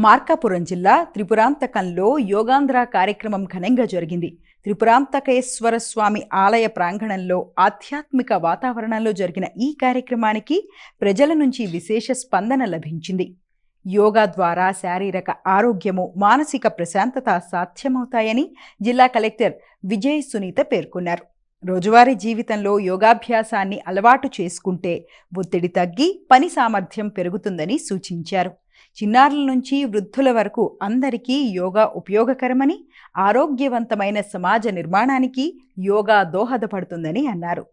మార్కాపురం జిల్లా త్రిపురాంతకంలో యోగాంధ్ర కార్యక్రమం ఘనంగా జరిగింది. త్రిపురాంతకేశ్వర స్వామి ఆలయ ప్రాంగణంలో ఆధ్యాత్మిక వాతావరణంలో జరిగిన ఈ కార్యక్రమానికి ప్రజల నుంచి విశేష స్పందన లభించింది. యోగా ద్వారా శారీరక ఆరోగ్యము, మానసిక ప్రశాంతత సాధ్యమవుతాయని జిల్లా కలెక్టర్ విజయ్ సునీత పేర్కొన్నారు. రోజువారీ జీవితంలో యోగాభ్యాసాన్ని అలవాటు చేసుకుంటే ఒత్తిడి తగ్గి పని సామర్థ్యం పెరుగుతుందని సూచించారు. చిన్నారుల నుంచి వృద్ధుల వరకు అందరికీ యోగా ఉపయోగకరమని, ఆరోగ్యవంతమైన సమాజ నిర్మాణానికి యోగా దోహదపడుతుందని అన్నారు.